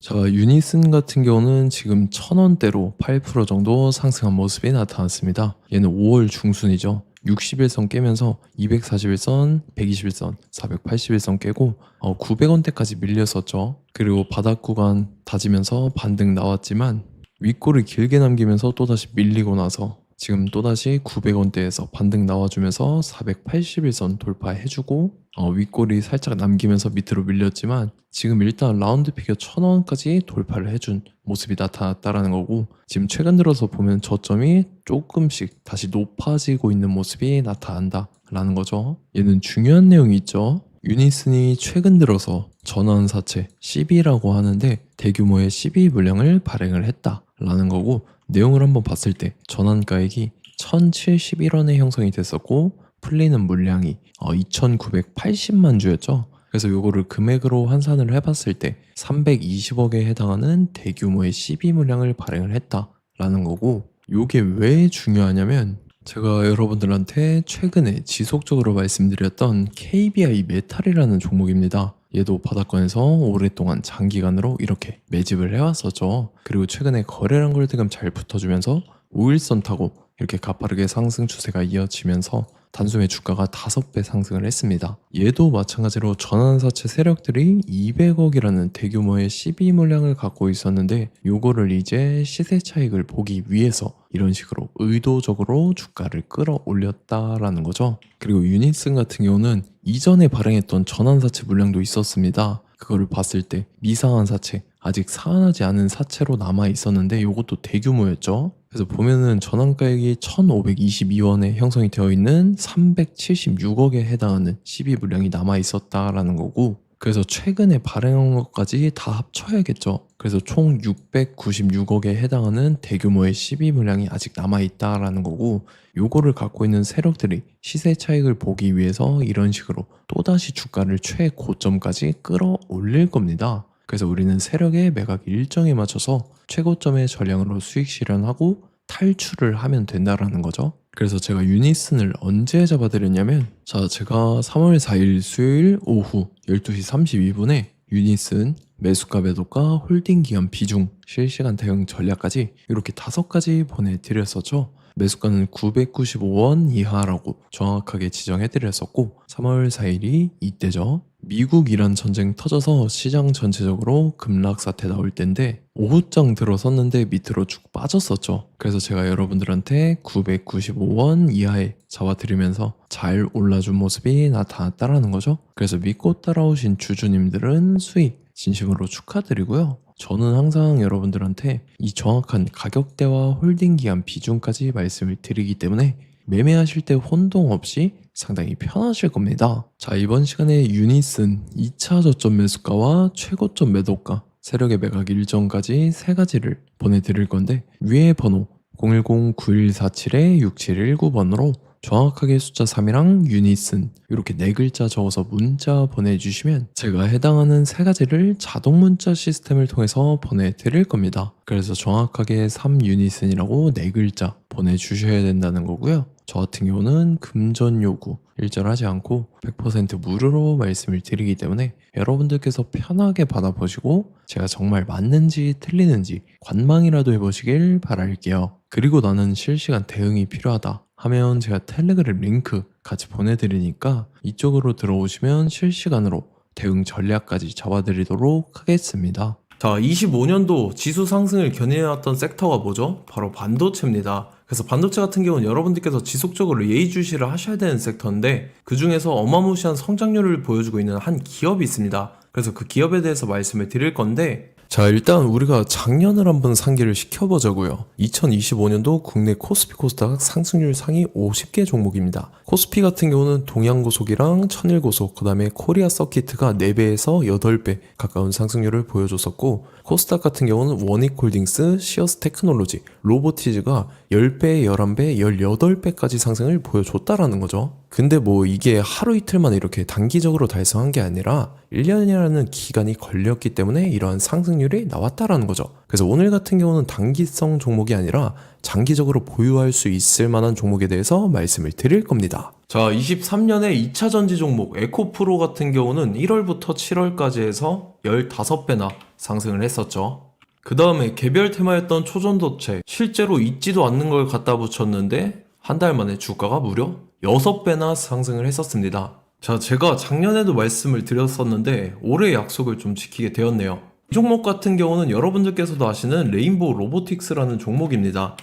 자, 유니슨 같은 경우는 지금 1000원대로 8% 정도 상승한 모습이 나타났습니다. 얘는 5월 중순이죠. 60일선 깨면서 241선, 121선, 481선 깨고 900원대까지 밀렸었죠. 그리고 바닥 구간 다지면서 반등 나왔지만 윗골을 길게 남기면서 또다시 밀리고 나서 지금 또다시 900원대에서 반등 나와주면서 481선 돌파해주고 윗골이 살짝 남기면서 밑으로 밀렸지만 지금 일단 라운드 피겨 1000원까지 돌파를 해준 모습이 나타났다라는 거고, 지금 최근 들어서 보면 저점이 조금씩 다시 높아지고 있는 모습이 나타난다라는 거죠. 얘는 중요한 내용이 있죠. 유니슨이 최근 들어서 전환사채 CB라고 하는데 대규모의 CB 물량을 발행을 했다라는 거고, 내용을 한번 봤을 때 전환가액이 1071원에 형성이 됐었고 풀리는 물량이 2980만 주였죠. 그래서 요거를 금액으로 환산을 해봤을 때 320억에 해당하는 대규모의 CB 물량을 발행을 했다라는 거고, 요게 왜 중요하냐면 제가 여러분들한테 최근에 지속적으로 말씀드렸던 KBI 메탈이라는 종목입니다. 얘도 바닥권에서 오랫동안 장기간으로 이렇게 매집을 해왔었죠. 그리고 최근에 거래량 골드금 잘 붙어주면서 5일선 타고 이렇게 가파르게 상승 추세가 이어지면서 단숨에 주가가 5배 상승을 했습니다. 얘도 마찬가지로 전환사채 세력들이 200억이라는 대규모의 CB 물량을 갖고 있었는데 요거를 이제 시세 차익을 보기 위해서 이런 식으로 의도적으로 주가를 끌어올렸다라는 거죠. 그리고 유니슨 같은 경우는 이전에 발행했던 전환사채 물량도 있었습니다. 그거를 봤을 때 미상한 사채, 아직 사안하지 않은 사채로 남아 있었는데 요것도 대규모였죠. 그래서 보면은 전환가액이 1522원에 형성이 되어 있는 376억에 해당하는 CB 물량이 남아 있었다라는 거고, 그래서 최근에 발행한 것까지 다 합쳐야겠죠. 그래서 총 696억에 해당하는 대규모의 CB 물량이 아직 남아 있다라는 거고, 요거를 갖고 있는 세력들이 시세 차익을 보기 위해서 이런 식으로 또다시 주가를 최고점까지 끌어올릴 겁니다. 그래서 우리는 세력의 매각 일정에 맞춰서 최고점의 전량으로 수익 실현하고 탈출을 하면 된다라는 거죠. 그래서 제가 유니슨을 언제 잡아드렸냐면, 자, 제가 3월 4일 수요일 오후 12시 32분에 유니슨 매수가 매도가 홀딩 기간 비중 실시간 대응 전략까지 이렇게 5가지 보내드렸었죠. 매수가는 995원 이하라고 정확하게 지정해드렸었고 3월 4일이 이때죠. 미국 이란 전쟁 터져서 시장 전체적으로 급락 사태 나올 때인데 오후장 들어섰는데 밑으로 쭉 빠졌었죠. 그래서 제가 여러분들한테 995원 이하에 잡아드리면서 잘 올라준 모습이 나타났다라는 거죠. 그래서 믿고 따라오신 주주님들은 수익 진심으로 축하드리고요. 저는 항상 여러분들한테 이 정확한 가격대와 홀딩 기간 비중까지 말씀을 드리기 때문에 매매하실 때 혼동 없이 상당히 편하실 겁니다. 자, 이번 시간에 유니슨 2차 저점 매수가와 최고점 매도가, 세력의 매각 일정까지 3가지를 보내드릴 건데, 위에 번호 010-9147-6719번으로 정확하게 숫자 3이랑 유니슨 이렇게 4글자 적어서 문자 보내주시면 제가 해당하는 3가지를 자동 문자 시스템을 통해서 보내드릴 겁니다. 그래서 정확하게 3유니슨이라고 4글자 보내주셔야 된다는 거고요. 저 같은 경우는 금전 요구 일절하지 않고 100% 무료로 말씀을 드리기 때문에 여러분들께서 편하게 받아보시고 제가 정말 맞는지 틀리는지 관망이라도 해보시길 바랄게요. 그리고 나는 실시간 대응이 필요하다 하면 제가 텔레그램 링크 같이 보내드리니까 이쪽으로 들어오시면 실시간으로 대응 전략까지 잡아드리도록 하겠습니다. 자, 25년도 지수 상승을 견인해왔던 섹터가 뭐죠? 바로 반도체입니다. 그래서 반도체 같은 경우는 여러분들께서 지속적으로 예의주시를 하셔야 되는 섹터인데 그 중에서 어마무시한 성장률을 보여주고 있는 한 기업이 있습니다. 그래서 그 기업에 대해서 말씀을 드릴 건데, 자, 일단 우리가 작년을 한번 상기를 시켜보자고요. 2025년도 국내 코스피 코스닥 상승률 상위 50개 종목입니다. 코스피 같은 경우는 동양고속이랑 천일고속, 그 다음에 코리아 서키트가 4배에서 8배 가까운 상승률을 보여줬었고, 코스닥 같은 경우는 원익홀딩스, 시어스 테크놀로지, 로보티즈가 10배, 11배, 18배까지 상승을 보여줬다라는 거죠. 근데 뭐 이게 하루 이틀만 이렇게 단기적으로 달성한 게 아니라 1년이라는 기간이 걸렸기 때문에 이러한 상승률이 나왔다라는 거죠. 그래서 오늘 같은 경우는 단기성 종목이 아니라 장기적으로 보유할 수 있을 만한 종목에 대해서 말씀을 드릴 겁니다. 자, 23년에 2차 전지 종목 에코프로 같은 경우는 1월부터 7월까지 해서 15배나 상승을 했었죠. 그 다음에 개별 테마였던 초전도체, 실제로 있지도 않는 걸 갖다 붙였는데 한 달 만에 주가가 무려 6배나 상승을 했었습니다. 자, 제가 작년에도 말씀을 드렸었는데 올해 약속을 좀 지키게 되었네요. 이 종목 같은 경우는 여러분들께서도 아시는 레인보우 로보틱스라는 종목입니다.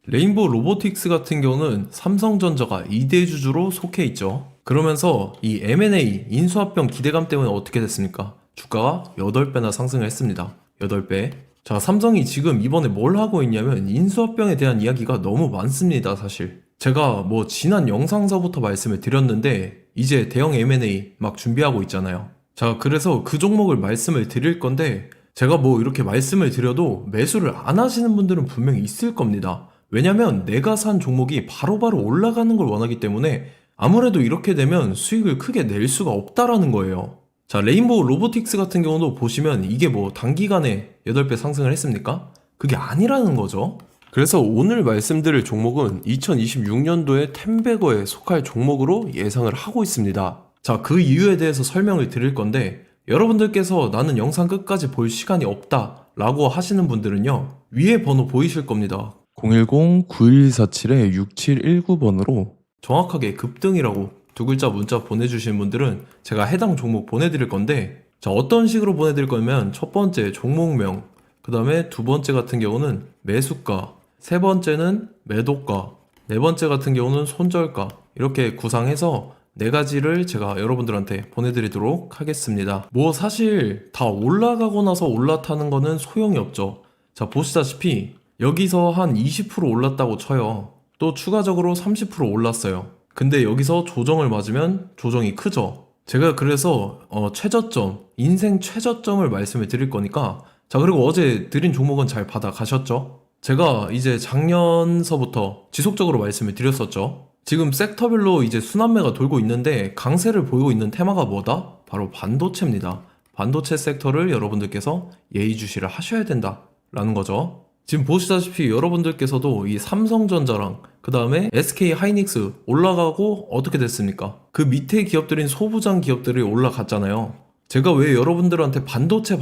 레인보우 로보틱스 같은 경우는 삼성전자가 2대 주주로 속해 있죠. 그러면서 이 M&A 인수합병 기대감 때문에 어떻게 됐습니까? 주가가 8배나 상승을 했습니다. 8배. 자, 삼성이 지금 이번에 뭘 하고 있냐면 인수합병에 대한 이야기가 너무 많습니다, 사실. 제가 뭐 지난 영상서부터 말씀을 드렸는데 이제 대형 M&A 막 준비하고 있잖아요. 자, 그래서 그 종목을 말씀을 드릴 건데 제가 뭐 이렇게 말씀을 드려도 매수를 안 하시는 분들은 분명히 있을 겁니다. 왜냐면 내가 산 종목이 바로바로 올라가는 걸 원하기 때문에 아무래도 이렇게 되면 수익을 크게 낼 수가 없다라는 거예요. 자, 레인보우 로보틱스 같은 경우도 보시면 이게 뭐 단기간에 8배 상승을 했습니까? 그게 아니라는 거죠. 그래서 오늘 말씀드릴 종목은 2026년도에 템베거에 속할 종목으로 예상을 하고 있습니다. 자, 그 이유에 대해서 설명을 드릴 건데 여러분들께서 나는 영상 끝까지 볼 시간이 없다 라고 하시는 분들은요, 위에 번호 보이실 겁니다. 010-9147-6719번으로 정확하게 급등이라고 두 글자 문자 보내주신 분들은 제가 해당 종목 보내드릴 건데, 자, 어떤 식으로 보내드릴 거냐면 첫 번째 종목명, 그 다음에 두 번째 같은 경우는 매수가, 세 번째는 매도가, 네 번째 같은 경우는 손절가, 이렇게 구상해서 네 가지를 제가 여러분들한테 보내드리도록 하겠습니다. 뭐 사실 다 올라가고 나서 올라타는 거는 소용이 없죠. 자, 보시다시피 여기서 한 20% 올랐다고 쳐요. 또 추가적으로 30% 올랐어요. 근데 여기서 조정을 맞으면 조정이 크죠. 제가 그래서 최저점, 인생 최저점을 말씀을 드릴 거니까, 자, 그리고 어제 드린 종목은 잘 받아가셨죠? 제가 이제 작년서부터 지속적으로 말씀을 드렸었죠. 지금 섹터별로 이제 순환매가 돌고 있는데 강세를 보이고 있는 테마가 뭐다? 바로 반도체입니다. 반도체 섹터를 여러분들께서 예의주시를 하셔야 된다라는 거죠. 지금 보시다시피 여러분들께서도 이 삼성전자랑 그 다음에 SK 하이닉스 올라가고 어떻게 됐습니까? 그 밑에 기업들인 소부장 기업들이 올라갔잖아요. 제가 왜 여러분들한테 반도체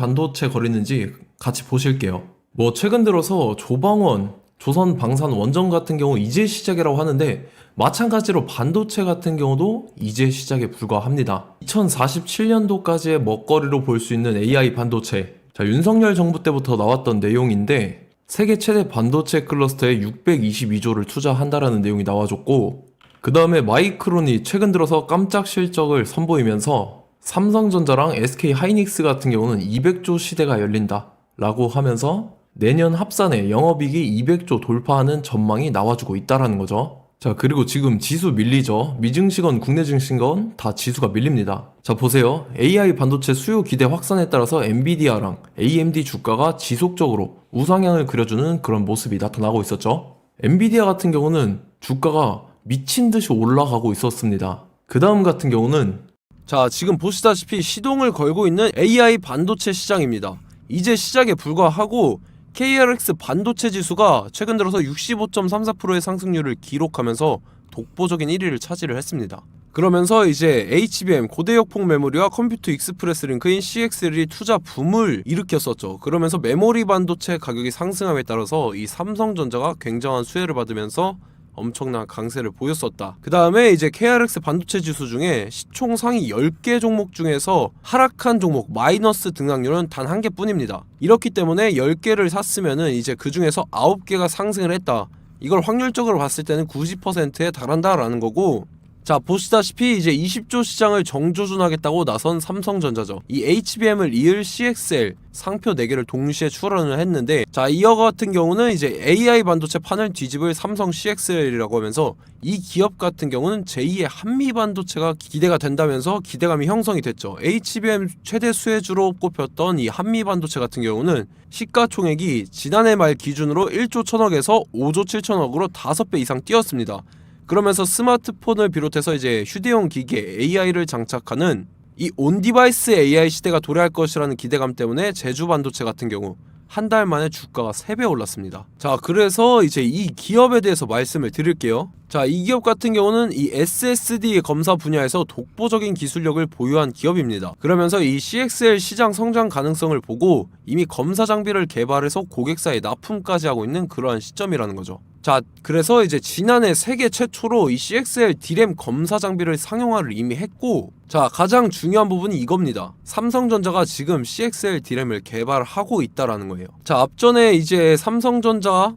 거리는지 같이 보실게요. 뭐 최근 들어서 조방원, 조선방산 원전 같은 경우 이제 시작이라고 하는데 마찬가지로 반도체 같은 경우도 이제 시작에 불과합니다. 2047년도까지의 먹거리로 볼 수 있는 AI 반도체. 자, 윤석열 정부 때부터 나왔던 내용인데 세계 최대 반도체 클러스터에 622조를 투자한다라는 내용이 나와줬고, 그 다음에 마이크론이 최근 들어서 깜짝 실적을 선보이면서 삼성전자랑 SK 하이닉스 같은 경우는 200조 시대가 열린다 라고 하면서 내년 합산에 영업이익이 200조 돌파하는 전망이 나와주고 있다라는 거죠. 자, 그리고 지금 지수 밀리죠. 미증시건 국내 증시건 다 지수가 밀립니다. 자, 보세요. AI 반도체 수요 기대 확산에 따라서 엔비디아랑 AMD 주가가 지속적으로 우상향을 그려주는 그런 모습이 나타나고 있었죠. 엔비디아 같은 경우는 주가가 미친 듯이 올라가고 있었습니다. 그 다음 같은 경우는, 자, 지금 보시다시피 시동을 걸고 있는 AI 반도체 시장입니다. 이제 시작에 불과하고 KRX 반도체 지수가 최근 들어서 65.34%의 상승률을 기록하면서 독보적인 1위를 차지를 했습니다. 그러면서 이제 HBM 고대역폭 메모리와 컴퓨터 익스프레스 링크인 CXL이 투자 붐을 일으켰었죠. 그러면서 메모리 반도체 가격이 상승함에 따라서 이 삼성전자가 굉장한 수혜를 받으면서 엄청난 강세를 보였었다. 그 다음에 이제 KRX 반도체 지수 중에 시총 상위 10개 종목 중에서 하락한 종목 마이너스 등락률은 단 1개뿐입니다. 이렇기 때문에 10개를 샀으면은 이제 그 중에서 9개가 상승을 했다. 이걸 확률적으로 봤을 때는 90%에 달한다라는 거고, 자, 보시다시피 이제 20조 시장을 정조준하겠다고 나선 삼성전자죠. 이 HBM을 이을 CXL 상표 4개를 동시에 출원을 했는데, 자, 이어 같은 경우는 이제 AI 반도체 판을 뒤집을 삼성 CXL이라고 하면서 이 기업 같은 경우는 제2의 한미 반도체가 기대가 된다면서 기대감이 형성이 됐죠. HBM 최대 수혜주로 꼽혔던 이 한미 반도체 같은 경우는 시가총액이 지난해 말 기준으로 1조 1000억에서 5조 7천억으로 5배 이상 뛰었습니다. 그러면서 스마트폰을 비롯해서 이제 휴대용 기기에 AI를 장착하는 이 온디바이스 AI 시대가 도래할 것이라는 기대감 때문에 제주 반도체 같은 경우, 한 달 만에 주가가 3배 올랐습니다. 자, 그래서 이제 이 기업에 대해서 말씀을 드릴게요. 자, 이 기업 같은 경우는 이 SSD 검사 분야에서 독보적인 기술력을 보유한 기업입니다. 그러면서 이 CXL 시장 성장 가능성을 보고 이미 검사 장비를 개발해서 고객사에 납품까지 하고 있는 그러한 시점이라는 거죠. 자, 그래서 이제 지난해 세계 최초로 이 CXL D램 검사 장비를 상용화를 이미 했고, 자, 가장 중요한 부분이 이겁니다. 삼성전자가 지금 CXL D램을 개발하고 있다라는 거예요. 자, 앞전에 이제 삼성전자가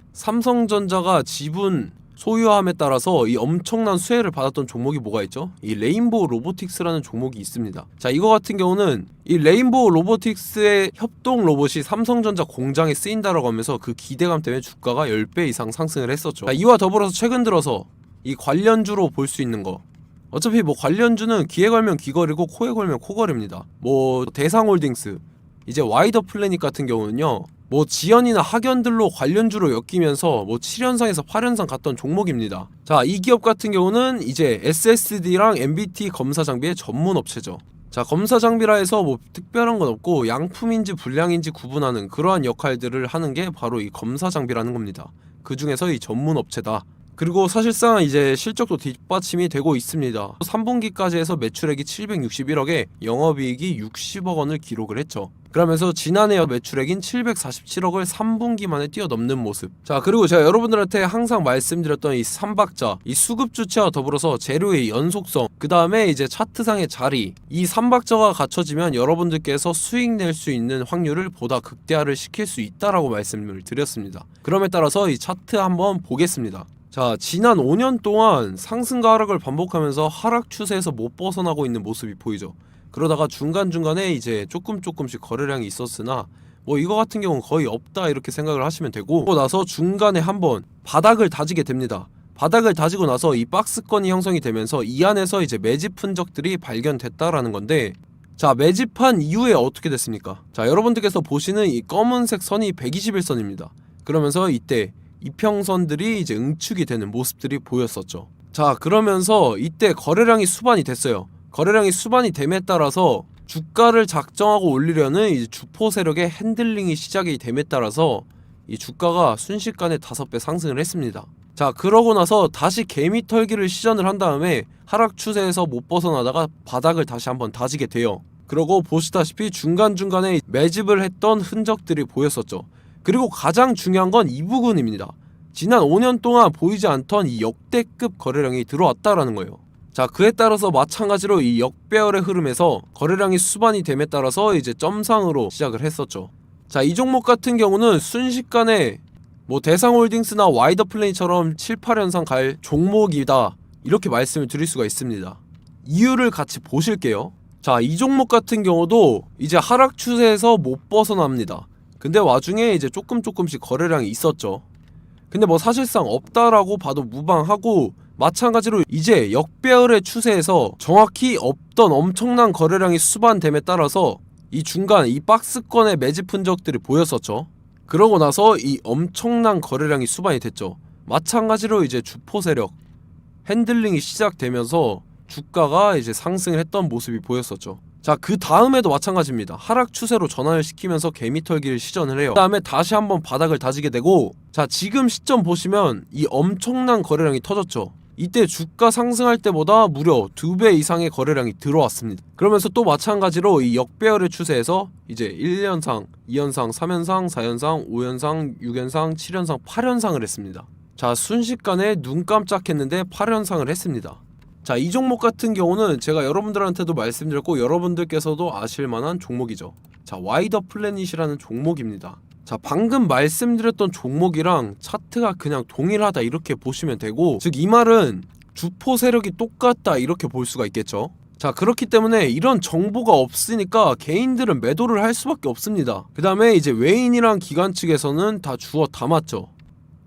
지분 소유함에 따라서 이 엄청난 수혜를 받았던 종목이 뭐가 있죠? 이 레인보우 로보틱스라는 종목이 있습니다. 자, 이거 같은 경우는 이 레인보우 로보틱스의 협동 로봇이 삼성전자 공장에 쓰인다라고 하면서 그 기대감 때문에 주가가 10배 이상 상승을 했었죠. 자, 이와 더불어서 최근 들어서 이 관련주로 볼 수 있는 거, 어차피 뭐 관련주는 귀에 걸면 귀걸이고 코에 걸면 코걸입니다. 뭐 대상홀딩스, 이제 와이더 플래닛 같은 경우는요, 뭐 지연이나 학연들로 관련주로 엮이면서 뭐 7연상에서 8연상 갔던 종목입니다. 자, 이 기업 같은 경우는 이제 SSD랑 MBT 검사 장비의 전문 업체죠. 자, 검사 장비라 해서 뭐 특별한 건 없고 양품인지 불량인지 구분하는 그러한 역할들을 하는 게 바로 이 검사 장비라는 겁니다. 그 중에서 이 전문 업체다. 그리고 사실상 이제 실적도 뒷받침이 되고 있습니다. 3분기까지 해서 매출액이 761억에 영업이익이 60억 원을 기록을 했죠. 그러면서 지난해 매출액인 747억을 3분기 만에 뛰어넘는 모습. 자, 그리고 제가 여러분들한테 항상 말씀드렸던 이 3박자, 이 수급 주체와 더불어서 재료의 연속성, 그 다음에 이제 차트상의 자리, 이 3박자가 갖춰지면 여러분들께서 수익 낼 수 있는 확률을 보다 극대화를 시킬 수 있다라고 말씀을 드렸습니다. 그럼에 따라서 이 차트 한번 보겠습니다. 자, 지난 5년 동안 상승과 하락을 반복하면서 하락 추세에서 못 벗어나고 있는 모습이 보이죠. 그러다가 중간중간에 이제 조금씩 거래량이 있었으나 뭐 이거 같은 경우는 거의 없다 이렇게 생각을 하시면 되고, 그러고 나서 중간에 한번 바닥을 다지게 됩니다. 바닥을 다지고 나서 이 박스권이 형성이 되면서 이 안에서 이제 매집 흔적들이 발견됐다라는 건데, 자, 매집한 이후에 어떻게 됐습니까? 자, 여러분들께서 보시는 이 검은색 선이 121선입니다. 그러면서 이때 이평선들이 이제 응축이 되는 모습들이 보였었죠. 자, 그러면서 이때 거래량이 수반이 됐어요. 거래량이 수반이 됨에 따라서 주가를 작정하고 올리려는 이제 주포 세력의 핸들링이 시작이 됨에 따라서 이 주가가 순식간에 5배 상승을 했습니다. 자, 그러고 나서 다시 개미 털기를 시전을 한 다음에 하락 추세에서 못 벗어나다가 바닥을 다시 한번 다지게 돼요. 그러고 보시다시피 중간중간에 매집을 했던 흔적들이 보였었죠. 그리고 가장 중요한 건 이 부분입니다. 지난 5년 동안 보이지 않던 이 역대급 거래량이 들어왔다라는 거예요. 자, 그에 따라서 마찬가지로 이 역배열의 흐름에서 거래량이 수반이 됨에 따라서 이제 점상으로 시작을 했었죠. 자, 이 종목 같은 경우는 순식간에 뭐 대상홀딩스나 와이더 플래닛처럼 7, 8연상 갈 종목이다 이렇게 말씀을 드릴 수가 있습니다. 이유를 같이 보실게요. 자, 이 종목 같은 경우도 이제 하락 추세에서 못 벗어납니다. 근데 와중에 이제 조금씩 거래량이 있었죠. 근데 뭐 사실상 없다라고 봐도 무방하고, 마찬가지로 이제 역배열의 추세에서 정확히 없던 엄청난 거래량이 수반됨에 따라서 이 중간 이 박스권의 매집 흔적들이 보였었죠. 그러고 나서 이 엄청난 거래량이 수반이 됐죠. 마찬가지로 이제 주포 세력 핸들링이 시작되면서 주가가 이제 상승을 했던 모습이 보였었죠. 자, 그 다음에도 마찬가지입니다. 하락 추세로 전환을 시키면서 개미털기를 시전을 해요. 그 다음에 다시 한번 바닥을 다지게 되고, 자, 지금 시점 보시면 이 엄청난 거래량이 터졌죠. 이때 주가 상승할 때보다 무려 2배 이상의 거래량이 들어왔습니다. 그러면서 또 마찬가지로 이 역배열의 추세에서 이제 1연상, 2연상, 3연상, 4연상, 5연상, 6연상, 7연상, 8연상을 했습니다. 자, 순식간에 눈 깜짝했는데 8연상을 했습니다. 자, 이 종목 같은 경우는 제가 여러분들한테도 말씀드렸고 여러분들께서도 아실만한 종목이죠. 자, 와이더 플래닛이라는 종목입니다. 자, 방금 말씀드렸던 종목이랑 차트가 그냥 동일하다 이렇게 보시면 되고, 즉 이 말은 주포 세력이 똑같다 이렇게 볼 수가 있겠죠. 자, 그렇기 때문에 이런 정보가 없으니까 개인들은 매도를 할 수밖에 없습니다. 그 다음에 이제 외인이랑 기관 측에서는 다 주워 담았죠.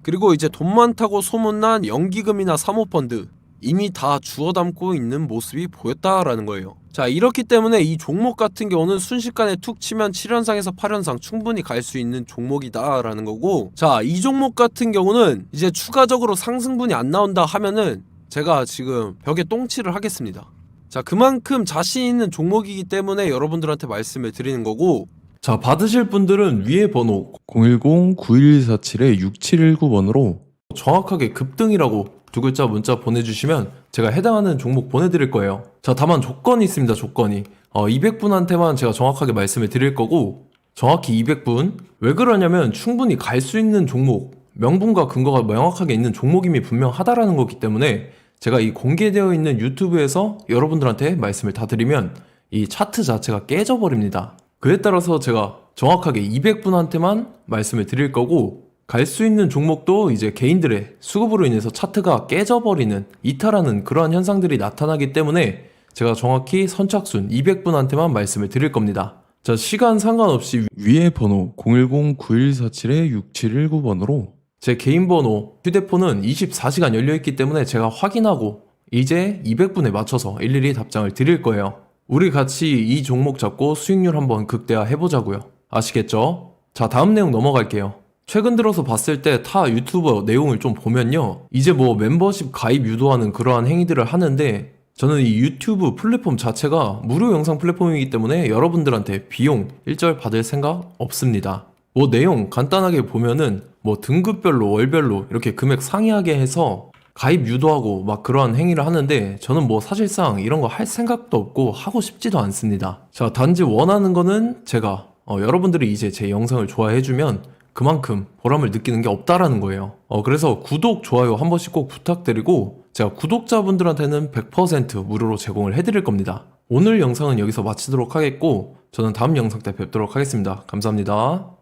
그리고 이제 돈 많다고 소문난 연기금이나 사모펀드 이미 다 주워 담고 있는 모습이 보였다라는 거예요. 자, 이렇기 때문에 이 종목 같은 경우는 순식간에 툭 치면 7연상에서 8연상 충분히 갈 수 있는 종목이다 라는 거고, 자, 이 종목 같은 경우는 이제 추가적으로 상승분이 안 나온다 하면은 제가 지금 벽에 똥칠을 하겠습니다. 자, 그만큼 자신 있는 종목이기 때문에 여러분들한테 말씀을 드리는 거고, 자, 받으실 분들은 위에 번호 010-9147-6719번으로 정확하게 급등이라고 두 글자 문자 보내주시면 제가 해당하는 종목 보내드릴 거예요. 자, 다만 조건이 있습니다. 조건이 200분한테만 제가 정확하게 말씀을 드릴 거고, 정확히 200분. 왜 그러냐면 충분히 갈 수 있는 종목, 명분과 근거가 명확하게 있는 종목임이 분명하다라는 거기 때문에 제가 이 공개되어 있는 유튜브에서 여러분들한테 말씀을 다 드리면 이 차트 자체가 깨져버립니다. 그에 따라서 제가 정확하게 200분한테만 말씀을 드릴 거고, 갈 수 있는 종목도 이제 개인들의 수급으로 인해서 차트가 깨져버리는, 이탈하는 그러한 현상들이 나타나기 때문에 제가 정확히 선착순 200분한테만 말씀을 드릴 겁니다. 자, 시간 상관없이 위에 번호 010-9147-6719번으로 제 개인 번호, 휴대폰은 24시간 열려있기 때문에 제가 확인하고 이제 200분에 맞춰서 일일이 답장을 드릴 거예요. 우리 같이 이 종목 잡고 수익률 한번 극대화 해보자고요. 아시겠죠? 자, 다음 내용 넘어갈게요. 최근 들어서 봤을 때 타 유튜버 내용을 좀 보면요, 이제 뭐 멤버십 가입 유도하는 그러한 행위들을 하는데, 저는 이 유튜브 플랫폼 자체가 무료 영상 플랫폼이기 때문에 여러분들한테 비용 일절 받을 생각 없습니다. 뭐 내용 간단하게 보면은 뭐 등급별로 월별로 이렇게 금액 상이하게 해서 가입 유도하고 막 그러한 행위를 하는데, 저는 뭐 사실상 이런 거 할 생각도 없고 하고 싶지도 않습니다. 자, 단지 원하는 거는 제가 여러분들이 이제 제 영상을 좋아해주면 그만큼 보람을 느끼는 게 없다라는 거예요. 그래서 구독, 좋아요 한 번씩 꼭 부탁드리고, 제가 구독자분들한테는 100% 무료로 제공을 해드릴 겁니다. 오늘 영상은 여기서 마치도록 하겠고, 저는 다음 영상 때 뵙도록 하겠습니다. 감사합니다.